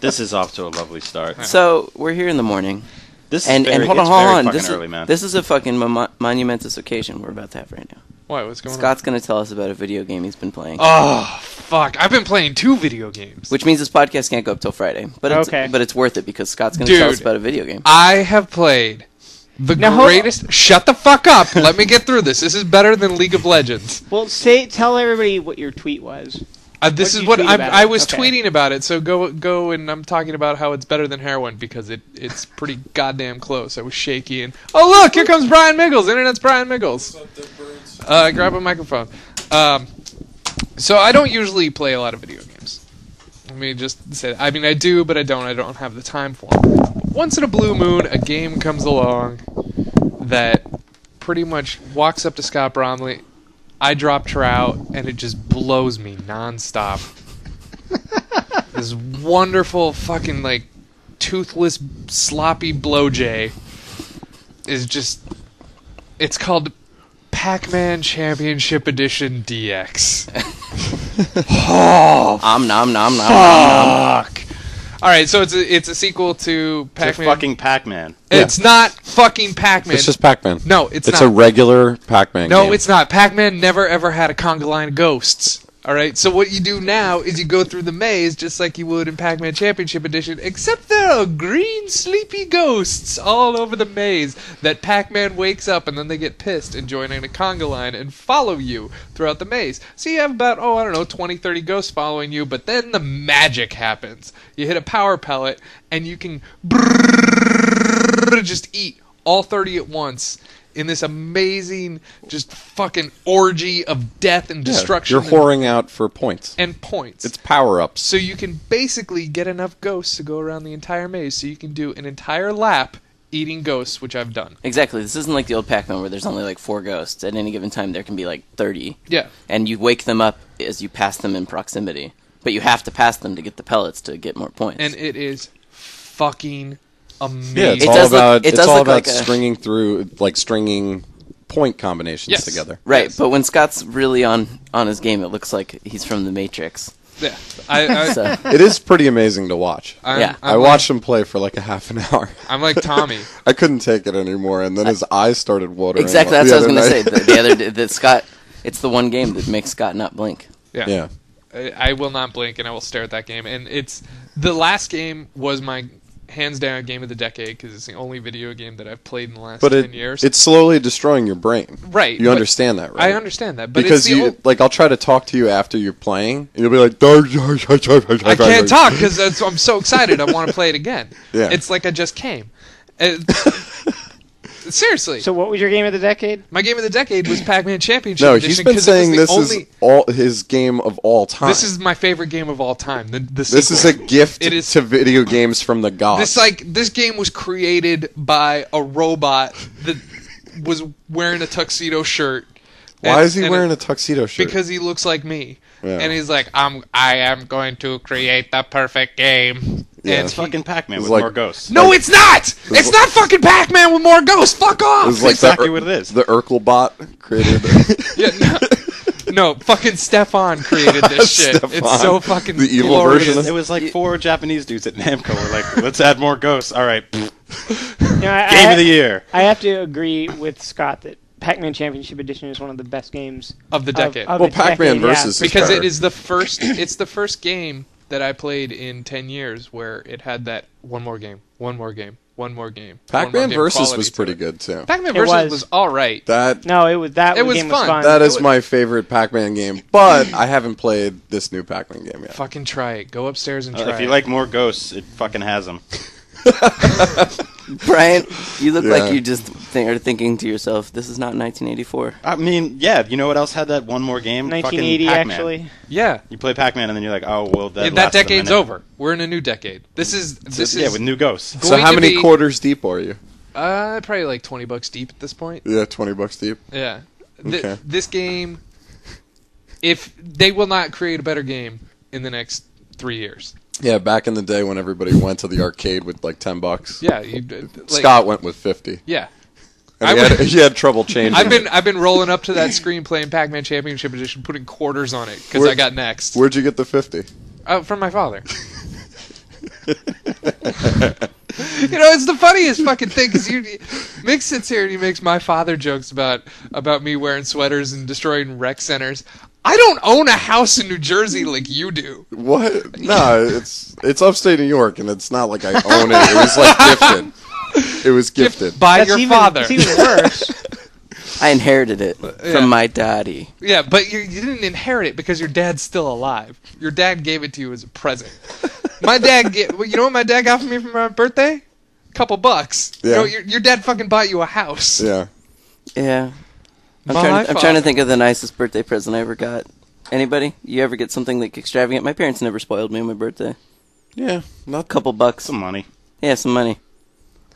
This is off to a lovely start. So we're here in the morning. This is and very, hold it's on. very This fucking early, man. This is a fucking monumentous occasion we're about to have right now. What? What's going on? Scott's going to tell us about a video game he's been playing. Oh, fuck. I've been playing 2 video games. Which means this podcast can't go up till Friday. But it's worth it because Scott's going to tell us about a video game. I have played the greatest... Shut the fuck up. Let me get through this. This is better than League of Legends. Well, tell everybody what your tweet was. This is what I was tweeting about it, so go and I'm talking about how it's better than heroin because it's pretty goddamn close. I was shaky and oh look, here comes Brian Miggles. Internet's Brian Miggles. Grab a microphone. So I don't usually play a lot of video games. Let me just say that. I mean I do, but I don't have the time for them. Once in a blue moon, a game comes along that pretty much walks up to Scott Bromley. I drop Trout, and it just blows me nonstop. This wonderful fucking, like, toothless, sloppy blowjay is just... It's called Pacman Championship Edition DX. Oh, nom nom nom fuck. Alright, so it's a sequel to Pacman. It's fucking Pacman. It's not fucking Pacman. It's just Pacman. No, it's not. It's a regular Pacman game. No, it's not. Pacman never ever had a conga line of ghosts. Alright, so what you do now is you go through the maze just like you would in Pacman Championship Edition, except there are green sleepy ghosts all over the maze that Pacman wakes up and then they get pissed and join in a conga line and follow you throughout the maze. So you have about, 20, 30 ghosts following you, but then the magic happens. You hit a power pellet and you can just eat all 30 at once. In this amazing, just fucking orgy of death and destruction. You're whoring out for points. And points. It's power-ups. So you can basically get enough ghosts to go around the entire maze, so you can do an entire lap eating ghosts, which I've done. Exactly. This isn't like the old Pac-Man where there's only like 4 ghosts. At any given time, there can be like 30. Yeah. And you wake them up as you pass them in proximity. But you have to pass them to get the pellets to get more points. And it is fucking amazing. Yeah, it's all about stringing through, like stringing point combinations together. Right, but when Scott's really on his game, it looks like he's from the Matrix. Yeah, it is pretty amazing to watch. I watched him play for like a half an hour. I'm like Tommy. I couldn't take it anymore, and then his eyes started watering. Exactly, that's what I was going to say. The other, Scott, it's the one game that makes Scott not blink. Yeah. I will not blink, and I will stare at that game. And the last game was my hands down game of the decade because it's the only video game that I've played in the last 10 years. It's slowly destroying your brain. Right. You understand that, right? I understand that. But because I'll try to talk to you after you're playing, and you'll be like, I can't talk because I'm so excited. I want to play it again. Yeah. It's like I just came. Seriously. So what was your game of the decade? My game of the decade was Pacman Championship No, Edition. he's been saying this is his game of all time. This is my favorite game of all time. This is a gift to video games from the gods. This game was created by a robot that was wearing a tuxedo shirt. Why is he wearing a tuxedo shirt? Because he looks like me. Yeah. And he's like, I am going to create the perfect game. Yeah, it's fucking Pac-Man with more ghosts. No, it's not! It's not fucking Pac-Man with more ghosts! Fuck off! It's like exactly what it is. The Urkel bot created No, fucking Stefan created this shit. Stefan, it's so fucking the evil glorious. version. It was like 4 Japanese dudes at Namco were like, let's add more ghosts. All right. Game of the year. I have to agree with Scott that Pac-Man Championship Edition is one of the best games of the decade. Well, Pac-Man versus because it is the first. It's the first game that I played in 10 years where it had that one more game. Pac-Man versus was pretty good too. Pac-Man versus was all right. It was fun. Was fun. That is my favorite Pac-Man game, but I haven't played this new Pac-Man game yet. Fucking try it. Go upstairs and try it. If you like more ghosts, it fucking has them. Brian, you look like you just are thinking to yourself, this is not 1984. I mean, yeah, you know what else had that one more game? 1980, fucking Pac-Man. Actually. Yeah. You play Pac-Man and then you're like, oh, well, that decade's over. We're in a new decade. This is with new ghosts. So how many quarters deep are you? Probably like $20 deep at this point. Yeah, $20 deep. Yeah. Okay. This game, if they will not create a better game in the next 3 years. Yeah, back in the day when everybody went to the arcade with like $10. Yeah, Scott went with 50. Yeah, and he had trouble changing. I've been rolling up to that screen playing Pac-Man Championship Edition, putting quarters on it because I got next. Where'd you get the 50? From my father. You know, it's the funniest fucking thing because Mick sits here and he makes my father jokes about me wearing sweaters and destroying rec centers. I don't own a house in New Jersey like you do. What? No, it's upstate New York, and it's not like I own it. It was like gifted. It was gifted by your father. It's even worse. I inherited it from my daddy. Yeah, but you didn't inherit it because your dad's still alive. Your dad gave it to you as a present. My dad, you know what my dad got for me for my birthday? $2 bucks. Yeah. You know, your dad fucking bought you a house. Yeah. Yeah. I'm trying to think of the nicest birthday present I ever got. Anybody? You ever get something like extravagant? My parents never spoiled me on my birthday. Yeah. Not $2. Some money. Yeah, some money.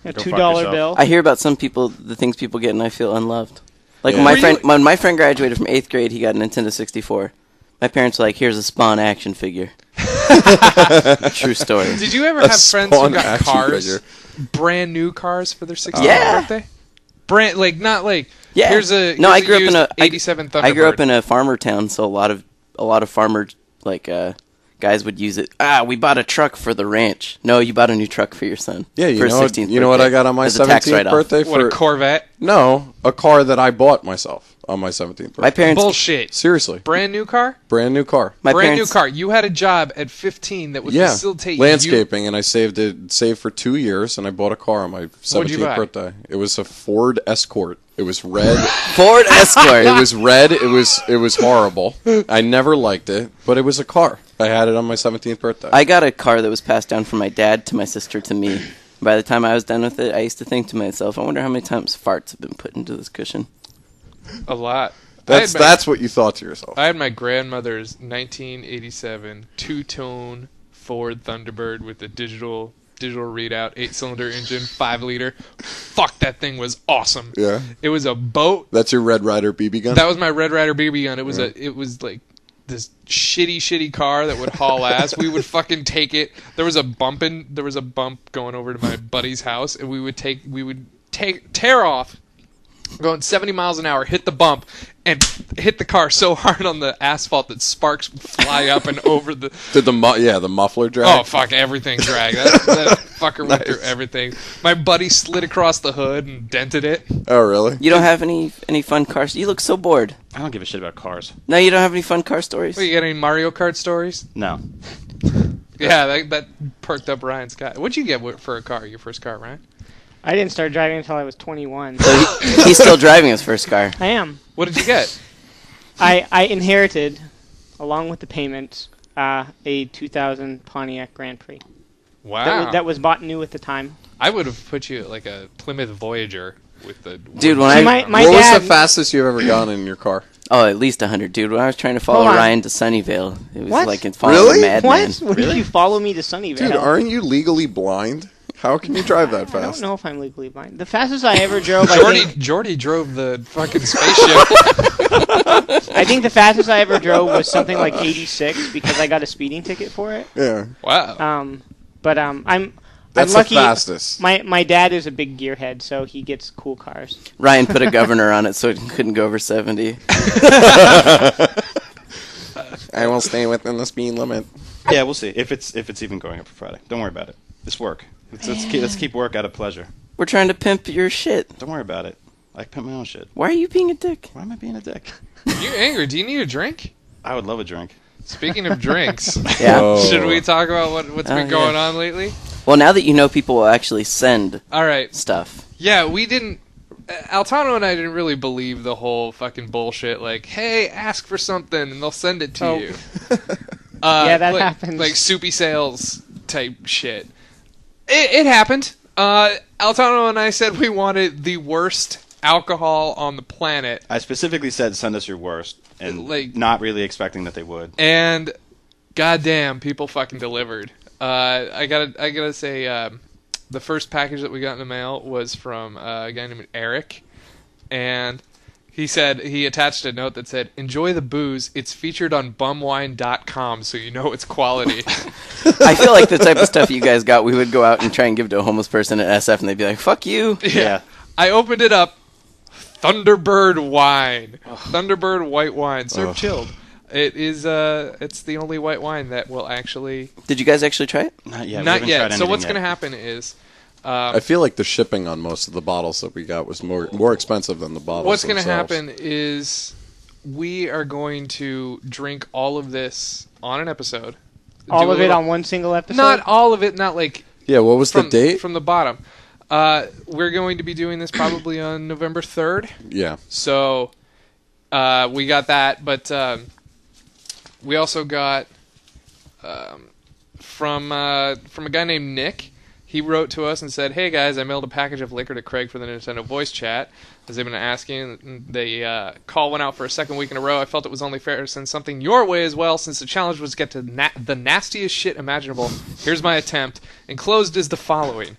A Go $2 fuck yourself. bill. I hear about some people, the things people get, and I feel unloved. Like Yeah. when my friend graduated from 8th grade, he got a Nintendo 64. My parents were like, "Here's a Spawn action figure." True story. Did you ever have friends who Spawn got action cars, figure. brand new cars for their 16th Yeah. birthday? Brand, like, not like, Yeah. here's a No, I grew up in a 87 Thunderbird. I grew up in a farmer town, so a lot of farmer guys would use it. We bought a truck for the ranch. No, you bought a new truck for your son. Yeah, for his 16th you know what I birthday got on my as a tax 17th write-off. birthday? What, a Corvette? No, a car that I bought myself on my 17th birthday. My parents. Bullshit. Seriously. Brand new car? Brand new car. My Brand parents, new car. You had a job at 15 that would Yeah. facilitate Landscaping, and I saved for 2 years, and I bought a car on my What'd you 17th buy? birthday. It was a Ford Escort. It was red. Ford Escort. It was red. It was horrible. I never liked it, but it was a car. I had it on my 17th birthday. I got a car that was passed down from my dad to my sister to me. By the time I was done with it, I used to think to myself, I wonder how many times farts have been put into this cushion. A lot. That's what you thought to yourself. I had my grandmother's 1987 two-tone Ford Thunderbird with a digital readout, 8-cylinder engine, 5-liter. Fuck, that thing was awesome. Yeah. It was a boat. That's your Red Ryder BB gun? That was my Red Ryder BB gun. It was like this shitty car that would haul ass. We would fucking take it. There was a bump going over to my buddy's house, and we would tear off, going 70 miles an hour, hit the bump, and hit the car so hard on the asphalt that sparks would fly up and over the... Did the muffler drag? Oh, fuck, everything dragged. That fucker went through everything. My buddy slid across the hood and dented it. Oh, really? You don't have any fun cars? You look so bored. I don't give a shit about cars. No, you don't have any fun car stories? What, you got any Mario Kart stories? No. Yeah, that perked up Ryan's guy. What'd you get for a car, your first car, Ryan? I didn't start driving until I was 21. So he's still driving his first car. I am. What did you get? I inherited, along with the payments, a 2000 Pontiac Grand Prix. Wow. That was bought new at the time. I would have put you at like a Plymouth Voyager with the... Dude, when See, I... my What dad, was the fastest you've ever gone in your car? Oh, at least 100, dude. When I was trying to follow Hold on. Ryan to Sunnyvale, it was What? like in following Really? a madman. What? Did you follow me to Sunnyvale? Dude, aren't you legally blind? How can you drive that I don't fast? know if I'm legally blind. The fastest I ever drove, I Jordy drove the fucking spaceship. think the fastest I ever drove was something like 86 because I got a speeding ticket for it. Yeah. Wow. I'm That's lucky. the fastest. My dad is a big gearhead, so he gets cool cars. Ryan put a governor on it so it couldn't go over 70. I will stay within the speed limit. Yeah, we'll see if it's even going up for Friday. Don't worry about it. It's work. Let's keep work out of pleasure. We're trying to pimp your shit. Don't worry about it. I pimp my own shit. Why are you being a dick? Why am I being a dick? You angry? Do you need a drink? I would love a drink. Speaking of drinks, Yeah. Whoa. should we talk about what's been yeah. going on lately? Well, now that you know people will actually send All right. stuff. Yeah, we didn't... Altano and I didn't really believe the whole fucking bullshit, like, hey, ask for something and they'll send it to you. Yeah, that like, happens. Like soupy sales type shit. It happened. Altano and I said we wanted the worst alcohol on the planet. I specifically said send us your worst, and Like- not really expecting that they would. And goddamn, people fucking delivered. I gotta say, the first package that we got in the mail was from a guy named Eric, and he attached a note that said, "Enjoy the booze. It's featured on bumwine.com, so you know it's quality." I feel like the type of stuff you guys got, we would go out and try and give to a homeless person at SF, and they'd be like, fuck you. Yeah. I opened it up. Thunderbird wine. Thunderbird white wine. Served chilled. It is. It's the only white wine that will actually. Did you guys actually try it? Not yet. Not yet. So what's going to happen is. I feel like the shipping on most of the bottles that we got was more expensive than the bottles. What's going to themselves. happen is we are going to drink all of this on an episode. All of it on one single episode? Not all of it. Not like. Yeah. What was the date? From the bottom. We're going to be doing this probably on November 3rd. Yeah. So we got that, but we also got from a guy named Nick. He wrote to us and said, "Hey guys, I mailed a package of liquor to Craig for the Nintendo voice chat, as they've been asking. And the call went out for a second week in a row. I felt it was only fair to send something your way as well, since the challenge was to get to the nastiest shit imaginable. Here's my attempt. Enclosed is the following: